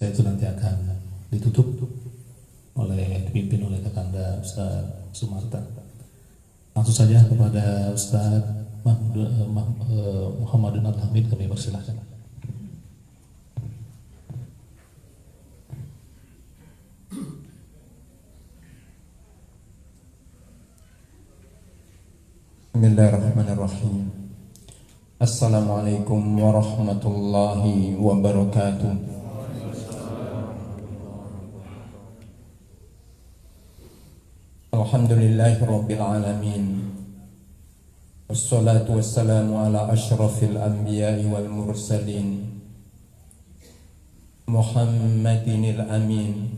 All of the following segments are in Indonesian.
itu nanti akan dipimpin oleh Kakanda Ustaz Sumarta. Langsung saja kepada Ustaz Muhammadun Al-Hamid kami persilahkan. Bismillahirrahmanirrahim. Assalamualaikum warahmatullahi wabarakatuh. Alhamdulillahirabbil alamin. Wassalatu wassalamu ala asyrafil anbiya'i wal mursalin. Muhammadinil amin,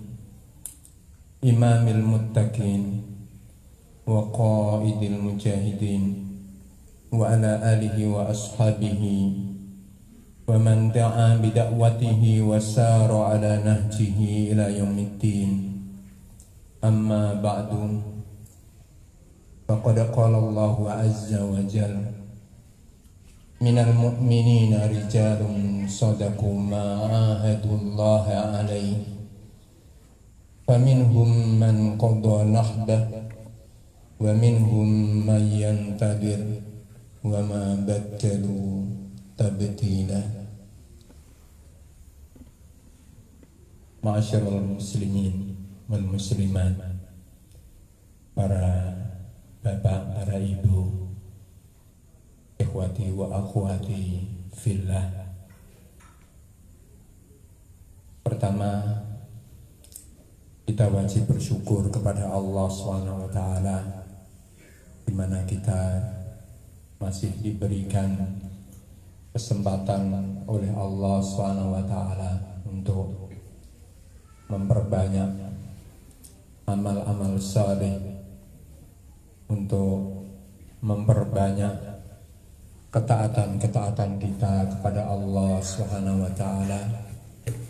imamil muttaqin wa qaidil mujahidin, wa ala alihi wa ashabihi wa man da'a bida'watihi wa sara ala nahjihi ila yaumiddin. Amma ba'du, faqad qala Allahu azza wa jalla, minal mu'minina rijalun sadaqu ma ahadullaha alaihi, faminhum man qada nahbah wa minhum man yantadir wa ma baddalu tabdila. Ma'asyiral muslimin wal muslimat, para bapak, para ibu, ikhwati wa akhwati fillah. Pertama, kita wajib bersyukur kepada Allah SWT, di mana kita masih diberikan kesempatan oleh Allah SWT untuk memperbanyak amal-amal saleh, untuk memperbanyak ketaatan-ketaatan kita kepada Allah SWT.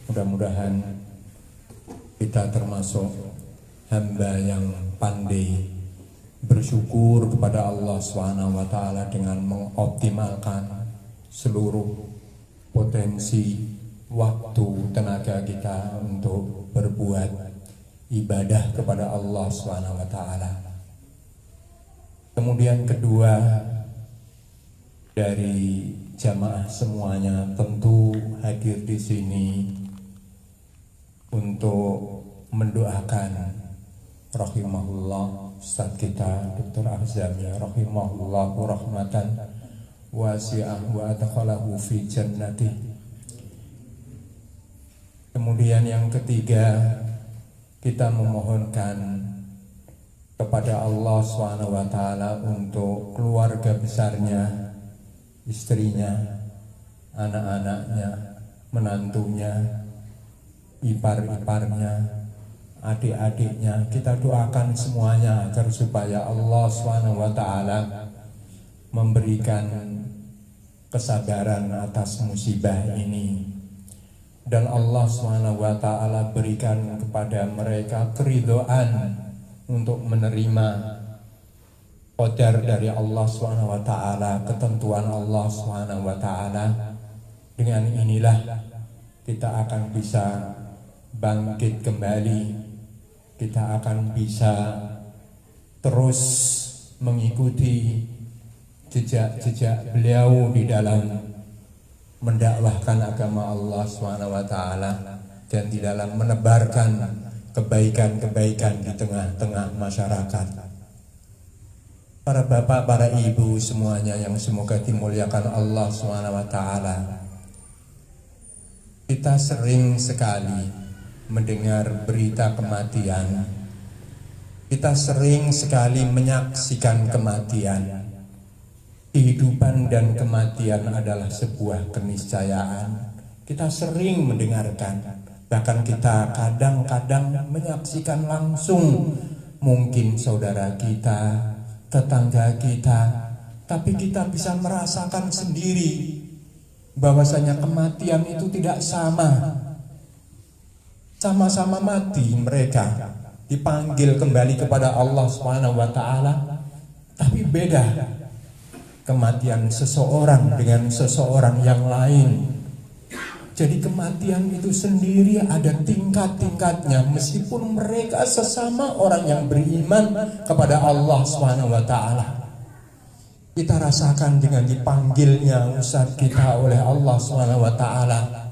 Mudah-mudahan kita termasuk hamba yang pandai bersyukur kepada Allah SWT dengan mengoptimalkan seluruh potensi waktu tenaga kita untuk berbuat ibadah kepada Allah SWT. Kemudian kedua, dari jamaah semuanya tentu hadir di sini untuk mendoakan rahimahullah Ustaz kita Dr. Ahzami rahimahullahu rahmatan wasi'ah wa adkhalahu fi jannati. Kemudian yang ketiga, kita memohonkan kepada Allah SWT untuk keluarga besarnya, istrinya, anak-anaknya, menantunya, ipar-iparnya, adik-adiknya. Kita doakan semuanya agar supaya Allah SWT memberikan kesabaran atas musibah ini, dan Allah SWT berikan kepada mereka keridhaan untuk menerima qadar dari Allah SWT, ketentuan Allah SWT. Dengan inilah kita akan bisa bangkit kembali, kita akan bisa terus mengikuti jejak-jejak beliau di dalam mendakwahkan agama Allah SWT dan di dalam menebarkan kebaikan-kebaikan di tengah-tengah masyarakat. Para bapak, para ibu semuanya yang semoga dimuliakan Allah SWT, kita sering sekali mendengar berita kematian, kita sering sekali menyaksikan kematian. Kehidupan dan kematian adalah sebuah keniscayaan. Kita sering mendengarkan, bahkan kita kadang-kadang menyaksikan langsung, mungkin saudara kita, tetangga kita, tapi kita bisa merasakan sendiri bahwasanya kematian itu tidak sama. Sama-sama mati mereka, dipanggil kembali kepada Allah SWT, tapi beda kematian seseorang dengan seseorang yang lain. Jadi kematian itu sendiri ada tingkat-tingkatnya, meskipun mereka sesama orang yang beriman kepada Allah Subhanahu wa taala. Kita rasakan dengan dipanggilnya Ustaz kita oleh Allah Subhanahu wa taala,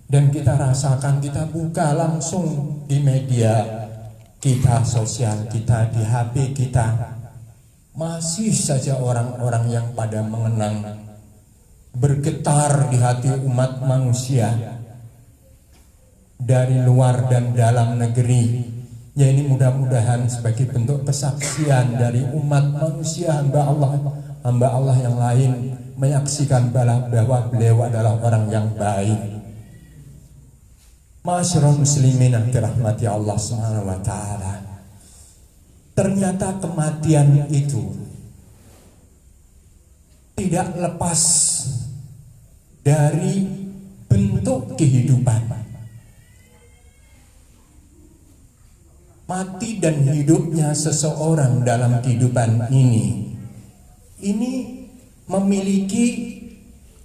dan kita rasakan, kita buka langsung di media kita, sosial kita, di HP kita, masih saja orang-orang yang pada mengenang, bergetar di hati umat manusia dari luar dan dalam negeri. Ya, ini mudah-mudahan sebagai bentuk kesaksian dari umat manusia, hamba Allah yang lain menyaksikan bahwa beliau adalah orang yang baik. Masyarul muslimin yang dirahmati Allah Subhanahu wa taala. Ternyata kematian itu tidak lepas dari bentuk kehidupan. Mati dan hidupnya seseorang dalam kehidupan ini memiliki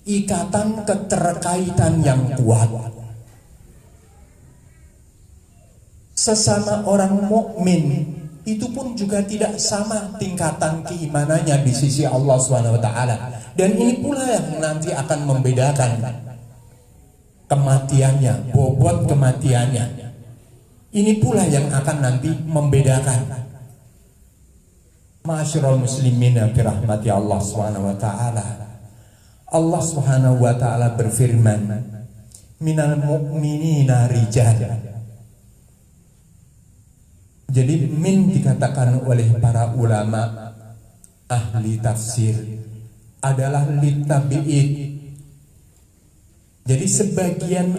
ikatan keterkaitan yang kuat. Sesama orang mukmin itu pun juga tidak sama tingkatan keimanannya di sisi Allah Subhanahu wa taala. Dan ini pula yang nanti akan membedakan kematiannya, bobot kematiannya. Ini pula yang akan nanti membedakan. Ma'asyiral muslimin yang dirahmati Allah Subhanahu wa taala. Allah Subhanahu wa taala berfirman, "Minal mu'minina rijal." Jadi min dikatakan oleh para ulama ahli tafsir adalah litabi'id. Jadi sebagian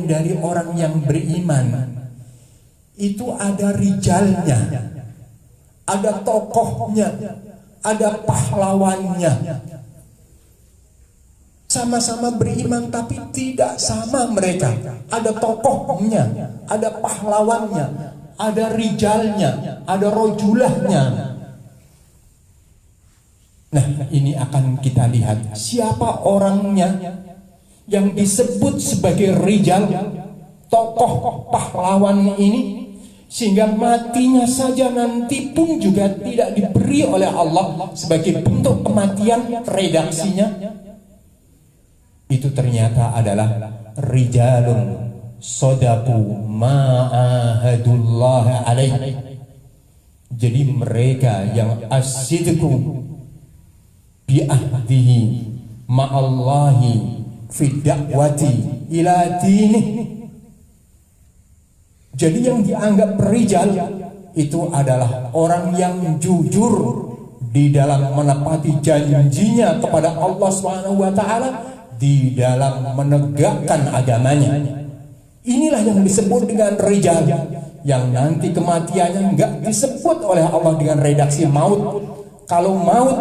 dari orang yang beriman itu ada rijalnya, ada tokohnya, ada pahlawannya. Sama-sama beriman tapi tidak sama mereka. Ada tokohnya, ada pahlawannya, ada rijalnya, ada rojulahnya. Nah, ini akan kita lihat siapa orangnya yang disebut sebagai rijal, tokoh pahlawan ini, sehingga matinya saja nanti pun juga tidak diberi oleh Allah sebagai bentuk kematian redaksinya. Itu ternyata adalah rijalun sodaku ma'ahadullah alaih. Jadi mereka yang asidku bi'ahdihi ma'allahi fi da'wati ila dinih. Jadi yang dianggap rijal itu adalah orang yang jujur di dalam menepati janjinya kepada Allah Subhanahu wa taala, di dalam menegakkan agamanya. Inilah yang disebut dengan rijal, yang nanti kematiannya enggak disebut oleh Allah dengan redaksi maut. Kalau maut,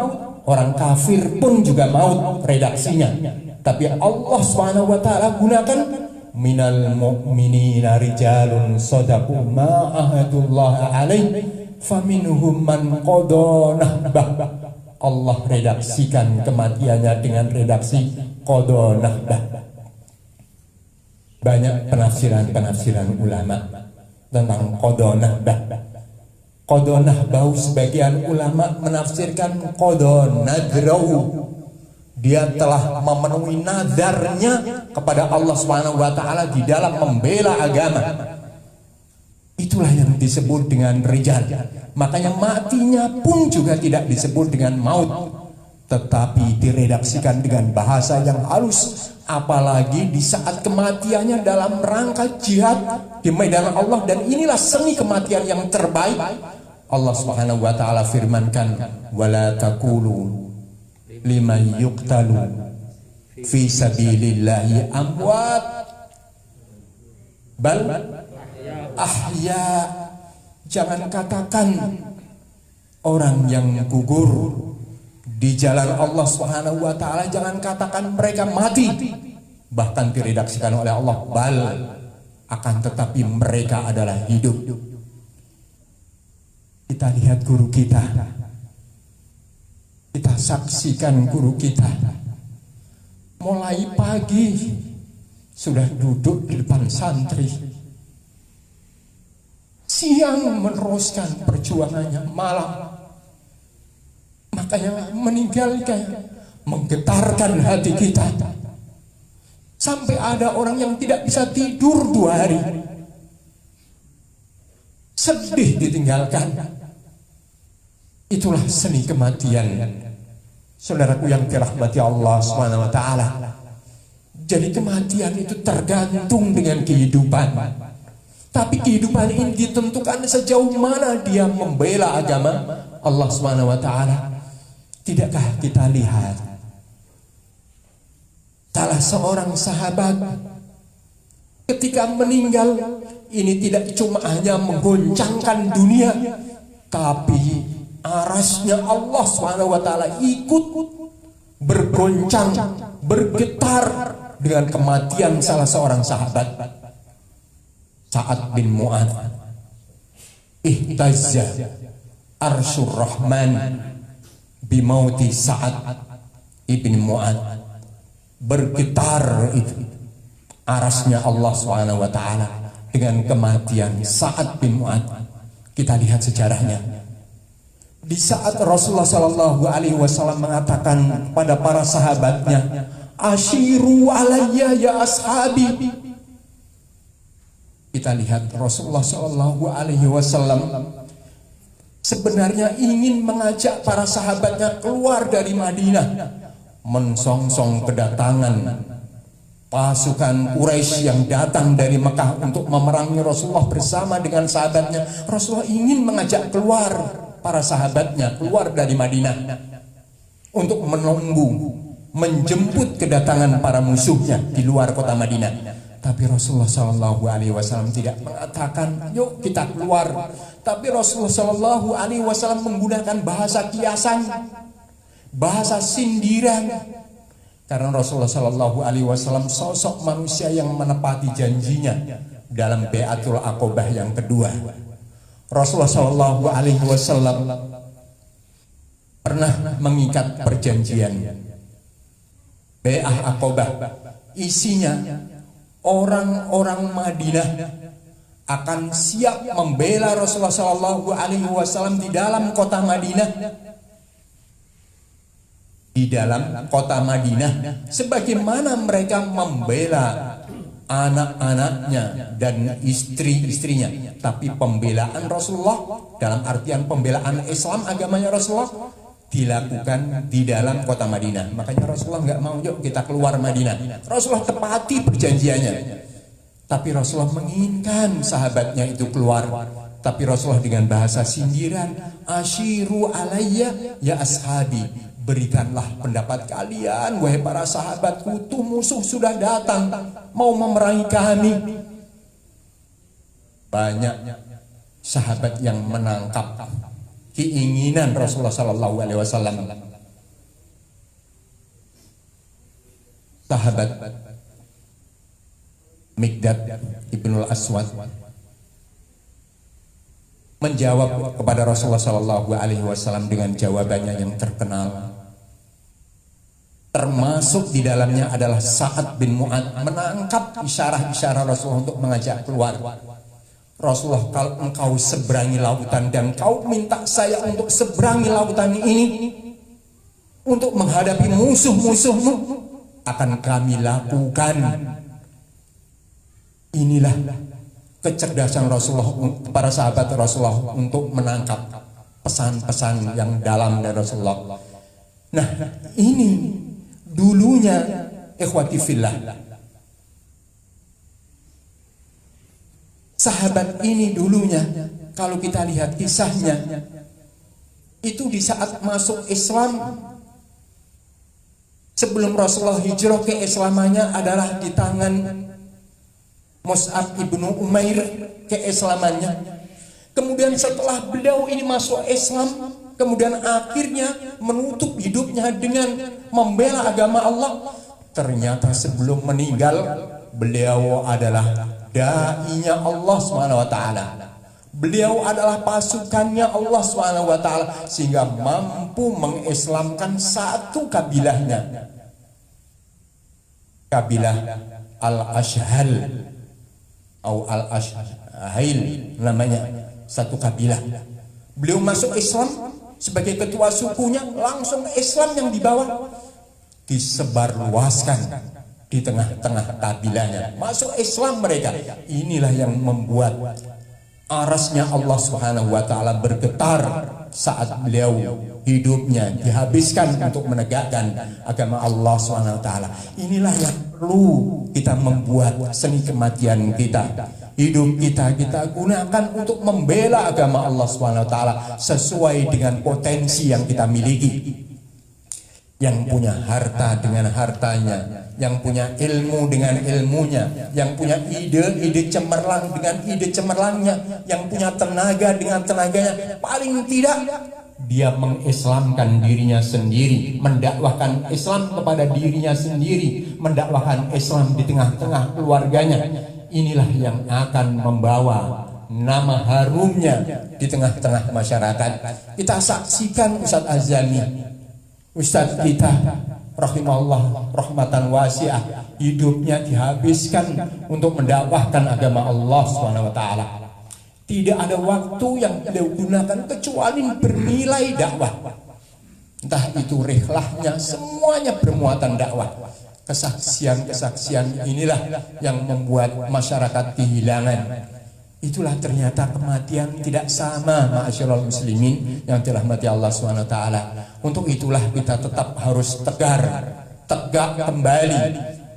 orang kafir pun juga maut redaksinya. Tapi Allah Subhanahu wa taala gunakan minal mu'minina rijalun sadaqu ma ahadullah alaih faminhum man qada nahbah. Allah redaksikan kematiannya dengan redaksi qada nahbah. Banyak penafsiran ulama tentang qada nahbah. Qada nahbah, sebagian ulama menafsirkan qada nadrahu. Dia telah memenuhi nadarnya kepada Allah Subhanahu wa taala di dalam membela agama. Itulah yang disebut dengan rijal. Makanya matinya pun juga tidak disebut dengan maut, tetapi diredaksikan dengan bahasa yang halus. Apalagi di saat kematiannya dalam rangka jihad di medan Allah. Dan inilah seni kematian yang terbaik. Allah Subhanahu wa taala firmankan, wala taqulu liman yuqtalu fi sabilillahi amwat bal ahya. Jangan katakan orang yang gugur di jalan Allah Subhanahu wa taala, jangan katakan mereka mati. Bahkan diredaksikan oleh Allah, bal, akan tetapi mereka adalah hidup. Kita lihat guru kita. Kita saksikan guru kita. mulai pagi sudah duduk di depan santri, siang meneruskan perjuangannya, malam makanya meninggalkan, menggetarkan hati kita. Sampai ada orang yang tidak bisa tidur 2 hari, sedih ditinggalkan. Itulah seni kematian, saudaraku yang dirahmati Allah Subhanahu wa taala. Jadi kematian itu tergantung dengan kehidupan. Tapi kehidupan ini ditentukan sejauh mana dia membela agama Allah Subhanahu wa taala. Tidakkah kita lihat salah seorang sahabat ketika meninggal ini tidak cuma hanya menggoncangkan dunia, tapi arasnya Allah Subhanahu wa taala ikut bergoncang, bergetar dengan kematian salah seorang sahabat, Sa'ad bin Mu'adz. Ihtazza arsyur rahman bimauti Sa'ad ibn Mu'adz. Bergetar itu arasnya Allah Subhanahu wa taala dengan kematian Sa'ad bin Mu'adz. Kita lihat sejarahnya. Di saat Rasulullah sallallahu alaihi wasallam mengatakan kepada para sahabatnya, "Ashiru alayya ya ashabi." Kita lihat Rasulullah sallallahu alaihi wasallam sebenarnya ingin mengajak para sahabatnya keluar dari Madinah, mensongsong kedatangan pasukan Quraisy yang datang dari Mekah untuk memerangi Rasulullah bersama dengan sahabatnya. Rasulullah ingin mengajak keluar para sahabatnya keluar dari Madinah untuk menunggu, menjemput kedatangan para musuhnya di luar kota Madinah. Tapi Rasulullah Shallallahu Alaihi Wasallam tidak mengatakan, "Yuk kita keluar." Tapi Rasulullah Shallallahu Alaihi Wasallam menggunakan bahasa kiasan, bahasa sindiran. Karena Rasulullah Shallallahu Alaihi Wasallam sosok manusia yang menepati janjinya dalam Bai'atul Aqobah yang kedua. Rasulullah Shallallahu Alaihi Wasallam pernah mengikat perjanjian Bai'ah Aqobah. Isinya orang-orang Madinah akan siap membela Rasulullah Shallallahu Alaihi Wasallam di dalam kota Madinah. Di dalam kota Madinah, sebagaimana mereka membela anak-anaknya dan istri-istrinya. Tapi pembelaan Rasulullah dalam artian pembelaan Islam, agamanya Rasulullah, dilakukan di dalam kota Madinah. Makanya Rasulullah nggak mau, "Yuk kita keluar Madinah." Rasulullah tepati perjanjiannya. Tapi Rasulullah menginginkan sahabatnya itu keluar. Tapi Rasulullah dengan bahasa sindiran, "Ashiru alayya ya ashabi." Berikanlah pendapat kalian, wahai para sahabatku, tuh musuh sudah datang mau memerangi kami. Banyak sahabat yang menangkap keinginan Rasulullah Sallallahu Alaihi Wasallam. Sahabat Miqdad ibnul Aswad menjawab kepada Rasulullah Sallallahu Alaihi Wasallam dengan jawabannya yang terkenal. Termasuk di dalamnya adalah Sa'ad bin Mu'adz menangkap isyarah-isyarah Rasulullah untuk mengajak keluar. Rasulullah, kalau engkau seberangi lautan dan kau minta saya untuk seberangi lautan ini untuk menghadapi musuh-musuhmu, akan kami lakukan. Inilah kecerdasan Rasulullah, para sahabat Rasulullah untuk menangkap pesan-pesan yang dalam dari Rasulullah. Nah, ini dulunya ikhwati fillah, sahabat ini dulunya kalau kita lihat kisahnya, itu di saat masuk Islam, sebelum Rasulullah hijrah, keislamannya adalah di tangan Mus'ab ibnu Umair, keislamannya. Kemudian setelah beliau ini masuk Islam, kemudian akhirnya menutup hidupnya dengan membela agama Allah. Ternyata sebelum meninggal, beliau adalah da'inya Allah SWT. Beliau adalah pasukannya Allah SWT, sehingga mampu mengislamkan satu kabilahnya. kabilah Al-Ashhal atau Al-Ashhail namanya, satu kabilah. Beliau masuk Islam sebagai ketua sukunya, langsung Islam yang dibawa disebarluaskan di tengah-tengah kabilahnya. Masuk Islam mereka. Inilah yang membuat arasnya Allah Subhanahu wa taala bergetar saat beliau hidupnya dihabiskan untuk menegakkan agama Allah Subhanahu wa taala. Inilah yang perlu kita membuat seni kematian kita. Hidup kita gunakan untuk membela agama Allah Subhanahu wa taala sesuai dengan potensi yang kita miliki. Yang punya harta dengan hartanya, yang punya ilmu dengan ilmunya, yang punya ide cemerlang dengan ide cemerlangnya, yang punya tenaga dengan tenaganya. Paling tidak dia mengislamkan dirinya sendiri, mendakwahkan Islam kepada dirinya sendiri, mendakwahkan Islam di tengah-tengah keluarganya. Inilah yang akan membawa nama harumnya di tengah-tengah masyarakat. Kita saksikan Ustadz Azami, Ustadz kita rahimahullah rahmatan wasi'ah, hidupnya dihabiskan untuk mendakwahkan agama Allah Subhanahu wa taala. Tidak ada waktu yang beliau gunakan kecuali bernilai dakwah. Entah itu rihlahnya, semuanya bermuatan dakwah. Kesaksian-kesaksian inilah yang membuat masyarakat kehilangan. Itulah ternyata kematian tidak sama, ma'asyiral muslimin yang dirahmati Allah Subhanahu wa taala. Untuk itulah kita tetap harus tegak kembali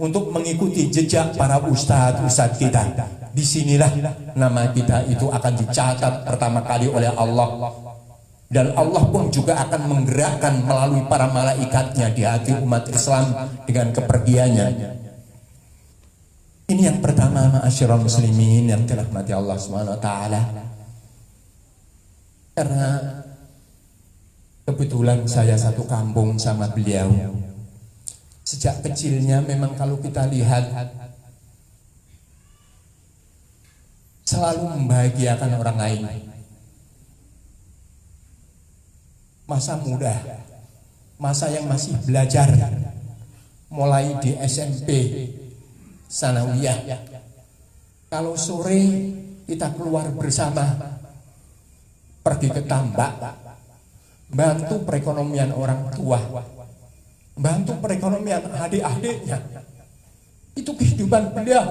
untuk mengikuti jejak para ustadz kita. Disinilah nama kita itu akan dicatat pertama kali oleh Allah, dan Allah pun juga akan menggerakkan melalui para malaikatnya di hati umat Islam dengan kepergiannya. Ini yang pertama, ma'asyiral muslimin yang dirahmati Allah Subhanahu wa taala. Karena kebetulan saya satu kampung sama beliau. Sejak kecilnya memang kalau kita lihat selalu membahagiakan orang lain. Masa muda, masa yang masih belajar, mulai di SMP, sanawiyah. Kalau sore kita keluar bersama, pergi ke tambak, bantu perekonomian orang tua, bantu perekonomian adik-adiknya. Itu kehidupan beliau.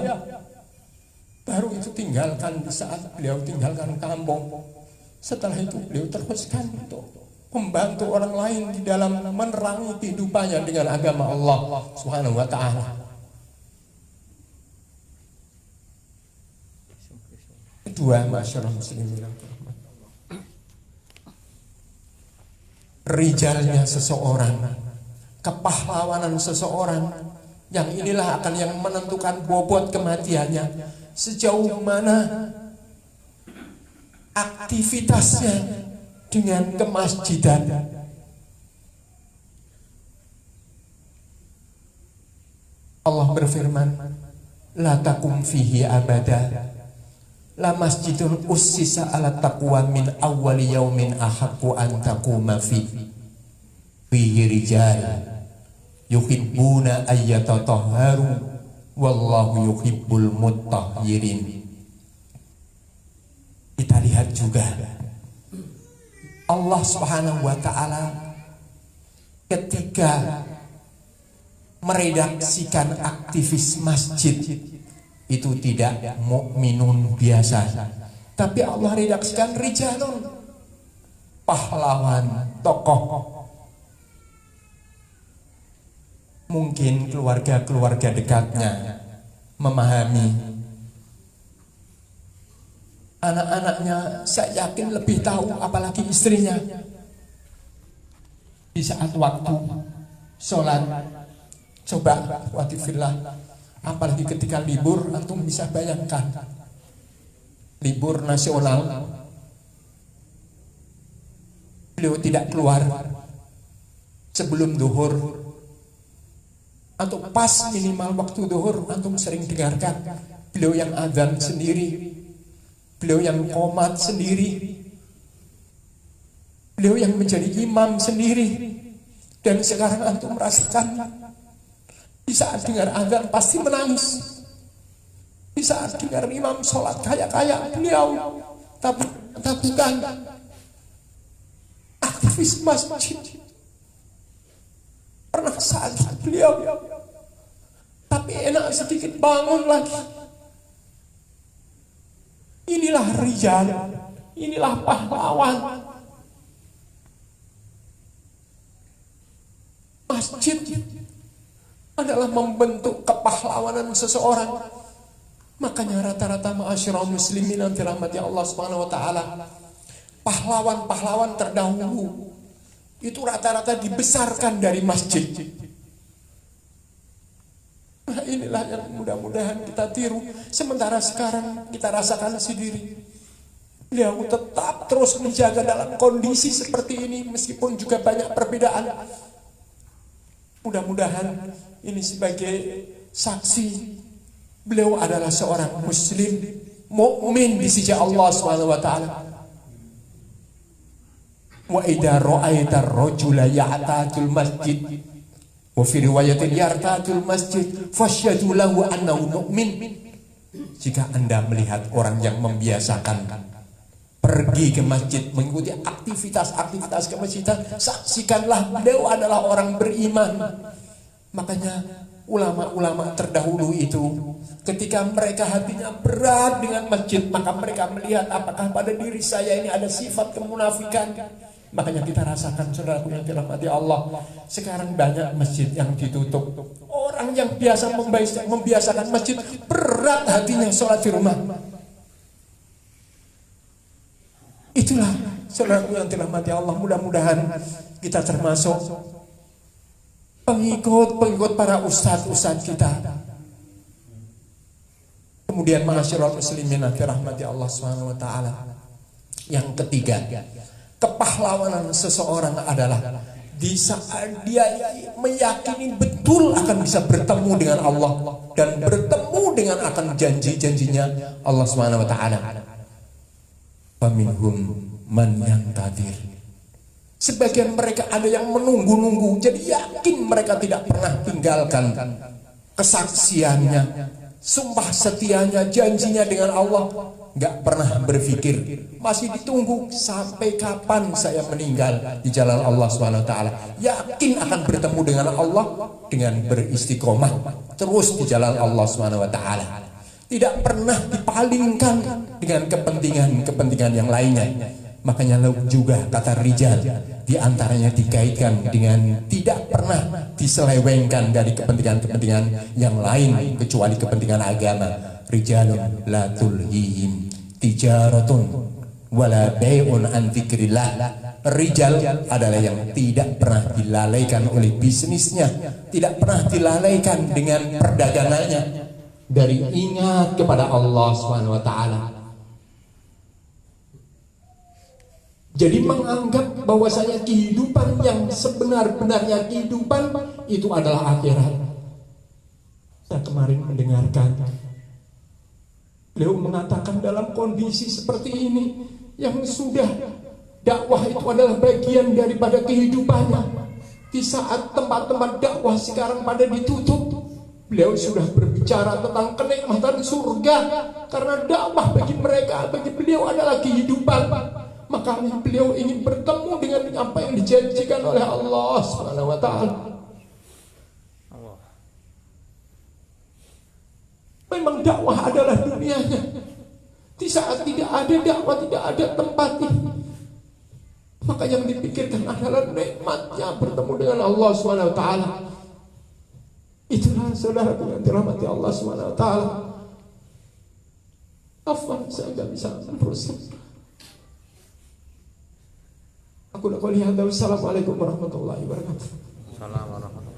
Baru itu tinggalkan saat beliau tinggalkan kampung. Setelah itu beliau teruskan untuk membantu orang lain di dalam menerangi kehidupannya dengan agama Allah Subhanahu wa taala. Kedua, masyarakat muslimin, rijalnya seseorang, kepahlawanan seseorang, yang inilah akan yang menentukan bobot kematiannya. Sejauh mana aktivitasnya dengan kemasjidan. Allah berfirman, la takum fihi abada, la masjidun ussisa ala taqwa min awwali yaumin ahaqqu an taquma fihi rijal yuhibbuna ayyatatahharu wallahu yuhibbul mutahhirin. Kita lihat juga Allah Subhanahu wa taala ketika meredaksikan aktivis masjid itu tidak mukminun biasa, tapi Allah redaksikan rijalun, pahlawan, tokoh. Mungkin keluarga-keluarga dekatnya memahami, anak-anaknya saya yakin lebih tahu, apalagi istrinya. Di saat waktu sholat, coba watifillah, apalagi ketika libur, antum bisa bayangkan libur nasional, beliau tidak keluar sebelum duhur, atau pas minimal waktu duhur. Antum sering dengarkan beliau yang adzan sendiri, beliau yang qomat sendiri, beliau yang menjadi imam sendiri. Dan sekarang antum merasakan Di saat dengar azan pasti menangis. Di saat dengar imam sholat kayak beliau bukan aktivis masjid. Pernah sakit beliau, tapi enak sedikit bangun lagi. Inilah rijal, inilah pahlawan. Masjid adalah membentuk kepahlawanan seseorang. Makanya rata-rata ma'asyiral muslimin yang dirahmati Allah Subhanahu wa taala, pahlawan-pahlawan terdahulu itu rata-rata dibesarkan dari masjid. Nah, inilah yang mudah-mudahan kita tiru. Sementara sekarang kita rasakan sendiri. Beliau tetap terus menjaga dalam kondisi seperti ini meskipun juga banyak perbedaan. Mudah-mudahan ini sebagai saksi beliau adalah seorang muslim mukmin di sisi Allah Subhanahu wa taala. Wa idza ra'aita ar-rajula ya'tatul masjid wa fi riwayatin yartatul masjid fasyhadu lahu annahu mu'min. Jika Anda melihat orang yang membiasakan pergi ke masjid, mengikuti aktivitas kemasjidan, saksikanlah beliau adalah orang beriman. Makanya ulama-ulama terdahulu itu ketika mereka hatinya berat dengan masjid, maka mereka melihat apakah pada diri saya ini ada sifat kemunafikan. Makanya kita rasakan, saudaraku yang dirahmati Allah, sekarang banyak masjid yang ditutup. Orang yang biasa membiasakan masjid, berat hatinya sholat di rumah. Itulah saudaraku yang dirahmati Allah, mudah-mudahan kita termasuk pengikut para ustadz kita. Kemudian ma'asyiral muslimin yang dirahmati Allah Subhanahu wa taala. Yang ketiga, kepahlawanan seseorang adalah di saat dia meyakini betul akan bisa bertemu dengan Allah dan bertemu dengan akan janji-janjinya Allah Subhanahu wa taala. Faminhum man yantadir. Sebagian mereka ada yang menunggu-nunggu, jadi yakin mereka tidak pernah tinggalkan kesaksiannya, sumpah setianya, janjinya dengan Allah. Gak pernah berpikir, masih ditunggu sampai kapan saya meninggal di jalan Allah Subhanahu wa taala. Yakin akan bertemu dengan Allah dengan beristiqomah terus di jalan Allah Subhanahu wa taala. Tidak pernah dipalingkan dengan kepentingan yang lainnya. Makanya juga kata rijal di antaranya dikaitkan dengan tidak pernah diselewengkan dari kepentingan-kepentingan yang lain kecuali kepentingan agama. Rijalun la tulhihim tijaratun wala bai'un an dzikrillah. Rijal adalah yang tidak pernah dilalaikan oleh bisnisnya, tidak pernah dilalaikan dengan perdagangannya dari ingat kepada Allah Subhanahu wa taala. Jadi menganggap bahwasanya kehidupan yang sebenar-benarnya kehidupan itu adalah akhirat. Saya kemarin mendengarkan beliau mengatakan dalam kondisi seperti ini yang sudah dakwah itu adalah bagian daripada kehidupannya. Di saat tempat-tempat dakwah sekarang pada ditutup, beliau sudah berbicara tentang kenikmatan surga karena dakwah bagi mereka, bagi beliau adalah kehidupan. Maka beliau ingin bertemu dengan apa yang dijanjikan oleh Allah Subhanahu wa taala. Memang dakwah adalah dunianya. Di saat tidak ada dakwah, tidak ada tempatnya, maka yang dipikirkan adalah nikmatnya bertemu dengan Allah Subhanahu wa taala. Itulah saudara yang dirahmati Allah Subhanahu wa taala. Afwan, saya enggak bisa terus. Aku nak lihat. Assalamualaikum warahmatullahi wabarakatuh. Assalamualaikum warahmatullahi.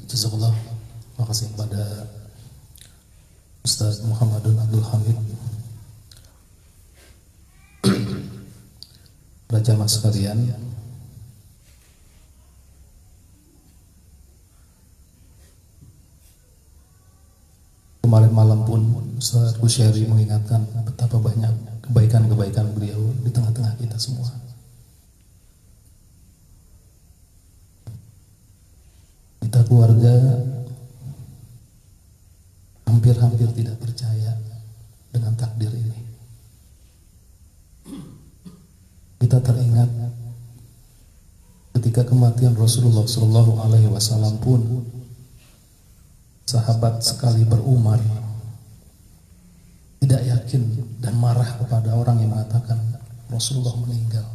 Jazakallah. Terima kasih kepada Ustaz Muhammadun Abdul Hamid. Para jamaah sekalian, kemarin malam pun Ustaz Busyari mengingatkan betapa banyak kebaikan-kebaikan beliau di tengah-tengah kita semua. Kita keluarga hampir-hampir tidak percaya dengan takdir ini. Kita teringat ketika kematian Rasulullah SAW pun sahabat sekali berumar tidak yakin dan marah kepada orang yang mengatakan Rasulullah meninggal.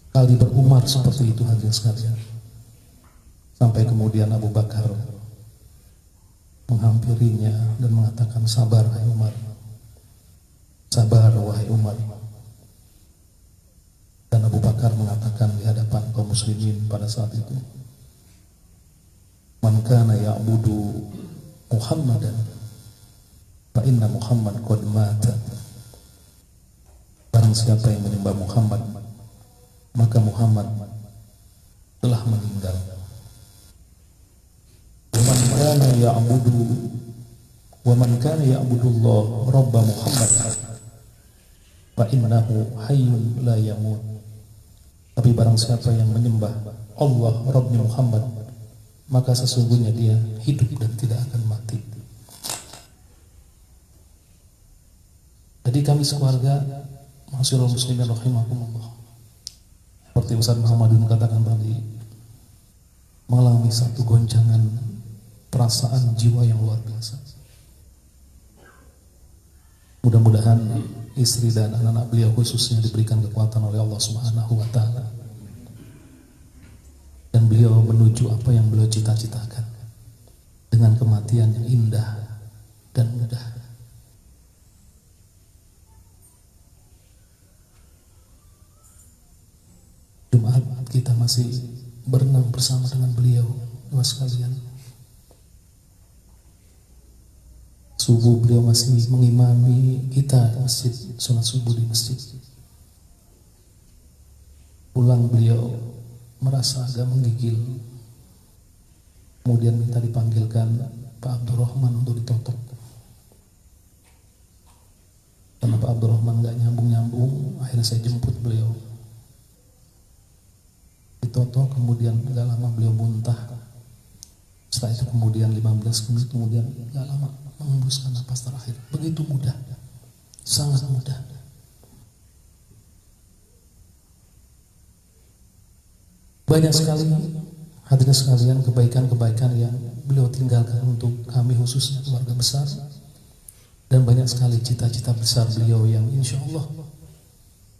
Kali berumar seperti itu hadirin sekalian. Sampai kemudian Abu Bakar menghampirinya dan mengatakan, sabar wahai Umar, sabar wahai Umar. Dan Abu Bakar mengatakan di hadapan kaum muslimin pada saat itu, man kana ya'budu Muhammadan fa inna Muhammad qad mata. Barang siapa yang menyembah Muhammad, maka Muhammad telah meninggal. Wa man kana ya'budu Allah Rabba Muhammad fa innahu hayyun la yamut. Tapi barang siapa yang menyembah Allah Rabbnya Muhammad, maka sesungguhnya dia hidup dan tidak akan mati. Jadi kami sekeluarga, ma'asyiral muslimin rahimakumullah, seperti Ustaz Muhammadun katakan tadi, mengalami satu goncangan perasaan jiwa yang luar biasa. Mudah-mudahan istri dan anak-anak beliau khususnya diberikan kekuatan oleh Allah Subhanahu wa Ta'ala, dan beliau menuju apa yang beliau cita-citakan dengan kematian yang indah dan mudah. Jumat kita masih berenang bersama dengan beliau, Bapak sekalian. Subuh beliau masih mengimami kita masjid, sholat subuh di masjid. Pulang beliau merasa agak menggigil, kemudian minta dipanggilkan Pak Abdurrahman untuk ditotok. Karena Pak Abdurrahman gak nyambung-nyambung, akhirnya saya jemput beliau. Ditotok, kemudian gak lama beliau muntah. Setelah itu kemudian 15 menit kemudian gak lama mengembuskan napas terakhir. Begitu mudah, sangat mudah. Banyak sekali hadirin sekalian kebaikan-kebaikan yang beliau tinggalkan untuk kami khususnya keluarga besar, dan banyak sekali cita-cita besar beliau yang insya Allah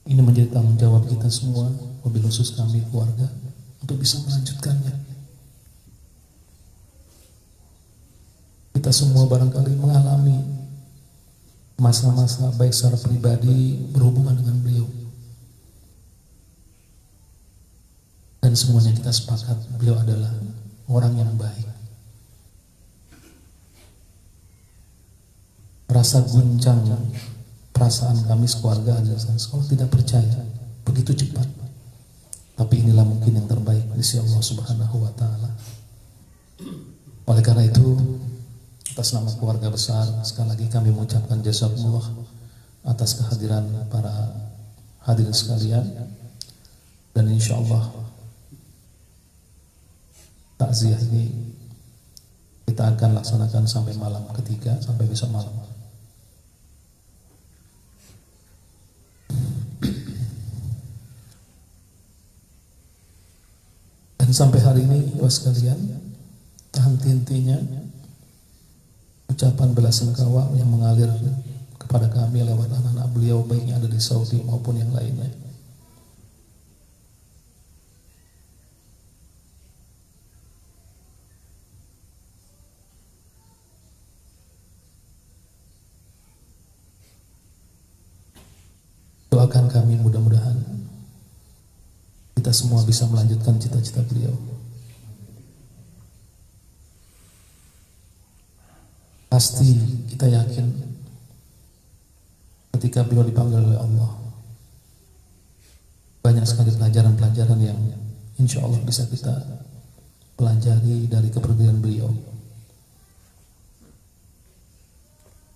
ini menjadi tanggung jawab kita semua, wabil khusus kami keluarga, untuk bisa melanjutkannya. Kita semua barangkali mengalami masa-masa baik secara pribadi berhubungan dengan beliau, dan semuanya kita sepakat beliau adalah orang yang baik. Rasa guncang perasaan kami sekeluarga adalah kalau tidak percaya begitu cepat, tapi inilah mungkin yang terbaik di sisi Allah Subhanahu wa Ta'ala. Oleh karena itu, atas nama keluarga besar, sekali lagi kami mengucapkan jazakumullah atas kehadiran para hadirin sekalian, dan insya Allah takziah ini kita akan laksanakan sampai malam ketiga, sampai besok malam. Dan sampai hari ini, Bapak sekalian, henti-hentinya ucapan belasungkawa yang mengalir kepada kami lewat anak-anak beliau, baik yang ada di Saudi maupun yang lainnya. Doakan kami mudah-mudahan kita semua bisa melanjutkan cita-cita beliau. Pasti kita yakin ketika beliau dipanggil oleh Allah, banyak sekali pelajaran-pelajaran yang insya Allah bisa kita pelajari dari kepribadian beliau.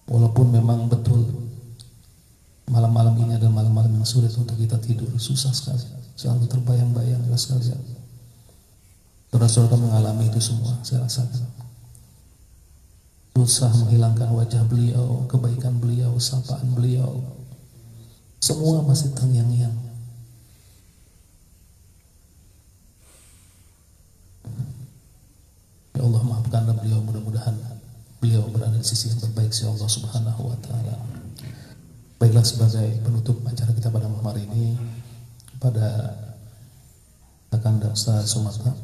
Walaupun memang betul malam-malam ini adalah malam-malam yang sulit untuk kita tidur, susah sekali, selalu terbayang-bayang ya sekalian. Saudara-saudara mengalami itu semua, saya rasakan. Susah menghilangkan wajah beliau, kebaikan beliau, sapaan beliau, semua masih terngiang-ngiang. Ya Allah, maafkanlah beliau, mudah-mudahan beliau berada di sisi yang terbaik si Allah Subhanahu wa taala. Baiklah, sebagai penutup acara kita pada malam hari ini, pada Kakanda Ustaz Sumatera